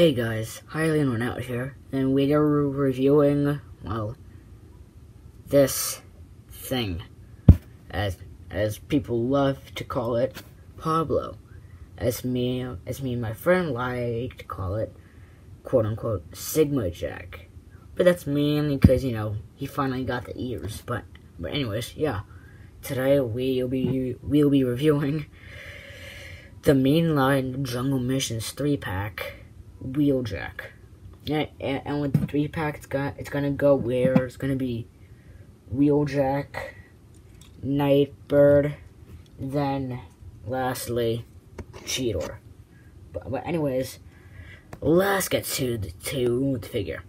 Hey guys, Hylian out here, and we are reviewing, well, this thing, as people love to call it, Pablo, as me and my friend like to call it, quote unquote, Sigma Jack. But that's mainly because, he finally got the ears. But anyways, yeah, today we'll be reviewing the Mainline Jungle Missions 3-pack. Wheeljack. Yeah, and with the 3-pack, it's gonna go where it's gonna be Wheeljack, Nightbird, then lastly Cheetor. But anyways, let's get to the figure.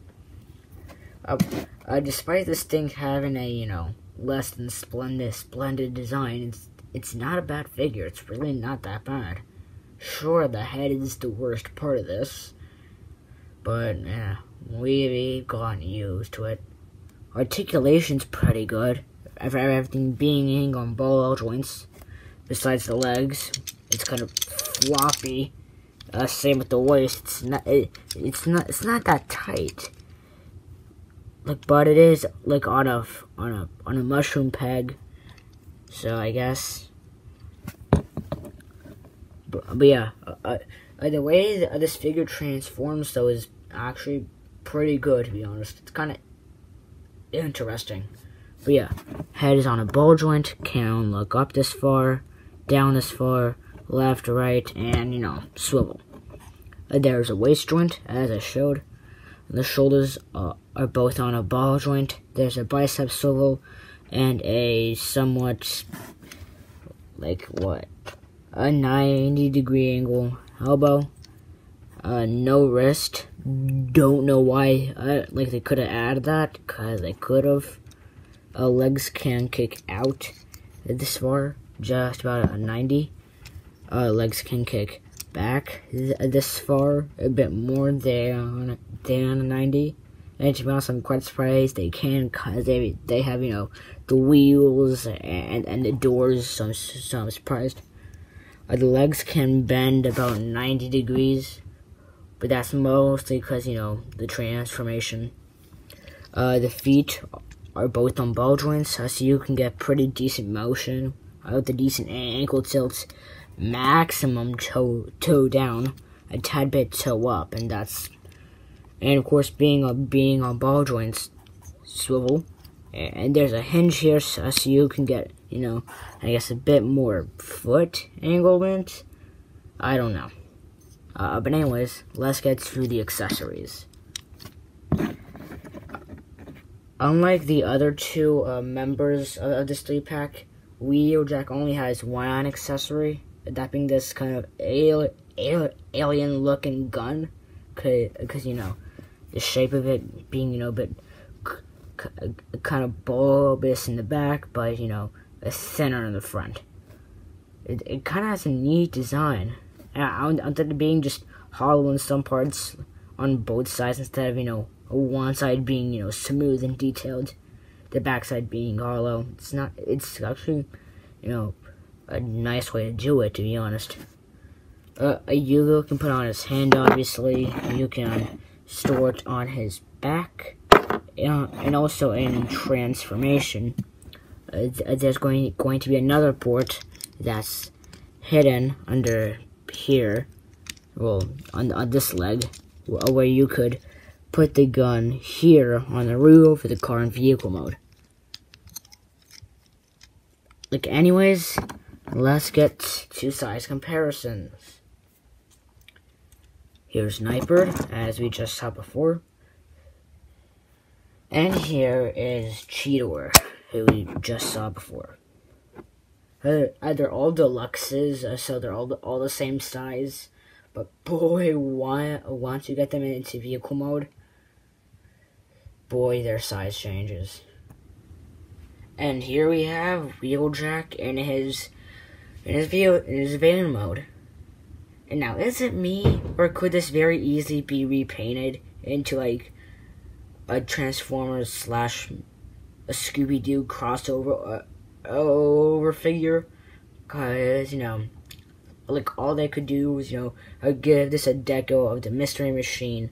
Despite this thing having a less than splendid design, it's not a bad figure. It's really not that bad. Sure, the head is the worst part of this, but yeah, we've gotten used to it. Articulation's pretty good, everything being on ball joints. Besides the legs, it's kind of floppy. Same with the waist. It's not that tight. But it is on a mushroom peg. So I guess. But yeah, the way this figure transforms though is actually pretty good, to be honest. It's kind of interesting. But yeah, head is on a ball joint, can look up this far, down this far, left, right, and swivel. There's a waist joint, as I showed. The shoulders are both on a ball joint. There's a bicep swivel and a somewhat, a 90-degree angle elbow. No wrist. Don't know why they could have added that, because they could have. Legs can kick out this far, just about a 90. Legs can kick back this far, a bit more than a 90. And to be honest, I'm quite surprised they can, because they have the wheels and the doors, so I'm surprised. The legs can bend about 90 degrees, but that's mostly because, the transformation. The feet are both on ball joints, so you can get pretty decent motion with the decent ankle tilts, maximum toe down, a tad bit toe up, and of course being on ball joints, swivel. And there's a hinge here, so you can get, I guess a bit more foot anglement. I don't know. But anyways, let's get to the accessories. Unlike the other two members of this 3-pack, Wheeljack only has one accessory, that being this kind of alien-looking gun, because the shape of it being, a bit kind of bulbous in the back, but a thinner in the front. It kind of has a neat design. Instead of being just hollow in some parts on both sides, instead of one side being smooth and detailed, the back side being hollow. It's actually a nice way to do it, to be honest. You can put on his hand, obviously. You can store it on his back. And also in transformation, there's going to be another port that's hidden under here, well, on this leg, where you could put the gun here on the roof of the car in vehicle mode. Anyways, let's get to size comparisons. Here's Nightbird, as we just saw before. And here is Cheetor, who we just saw before. They're all deluxes, so they're all the same size. But boy, once you get them into vehicle mode, boy, their size changes. And here we have Wheeljack in his van mode. And now, is it me, or could this very easily be repainted into a Transformers / a Scooby-Doo crossover over figure? Cause like all they could do was, give this a deco of the Mystery Machine,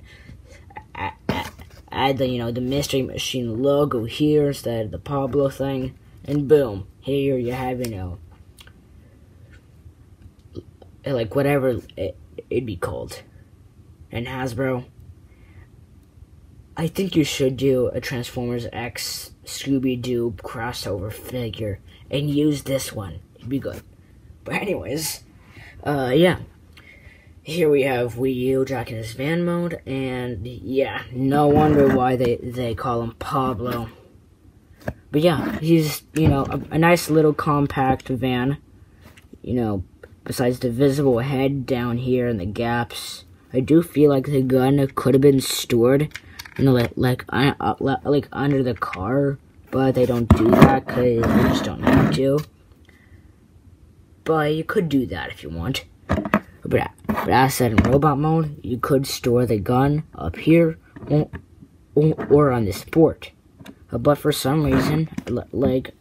add the, the Mystery Machine logo here instead of the Pablo thing, and boom, here you have, like whatever it'd be called. And Hasbro, I think you should do a Transformers X Scooby-Doo crossover figure and use this one. It'd be good. But anyways, yeah. Here we have Wheeljack in his van mode, and yeah, no wonder why they call him Pablo. But yeah, he's, a nice little compact van, besides the visible head down here and the gaps. I do feel like the gun could have been stored, like under the car, but they don't do that because they just don't have to. But you could do that if you want. But as I said, in robot mode, you could store the gun up here or on this port. But for some reason, like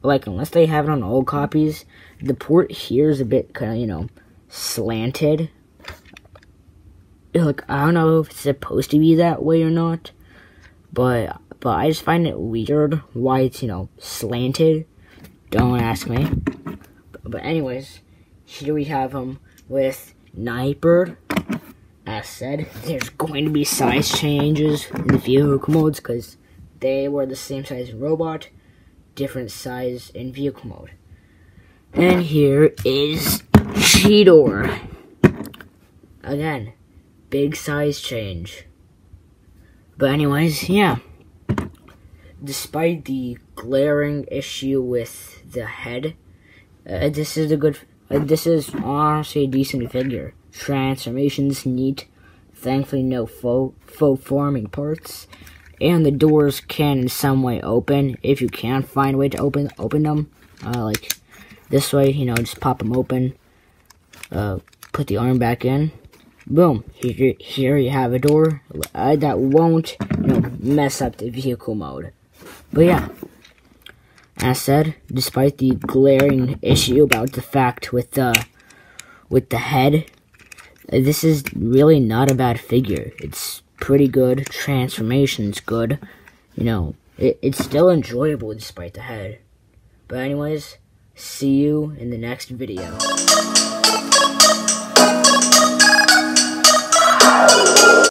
unless they have it on old copies, the port here is a bit kind of, slanted. Like, I don't know if it's supposed to be that way or not, but I just find it weird why it's, slanted. Don't ask me. But anyways, here we have him with Nightbird. As said, there's going to be size changes in the vehicle modes because they were the same size in robot, different size in vehicle mode. And here is Cheetor. Again, big size change. But anyways, yeah. Despite the glaring issue with the head, this is honestly a decent figure. Transformation's neat. Thankfully, no faux forming parts, and the doors can in some way open if you can find a way to open them. Like this way, just pop them open. Put the arm back in. Boom. Here you have a door that won't, mess up the vehicle mode. But yeah. As said, despite the glaring issue about the fact with the head, this is really not a bad figure. It's pretty good. Transformation's good. It's still enjoyable despite the head. But anyways, see you in the next video.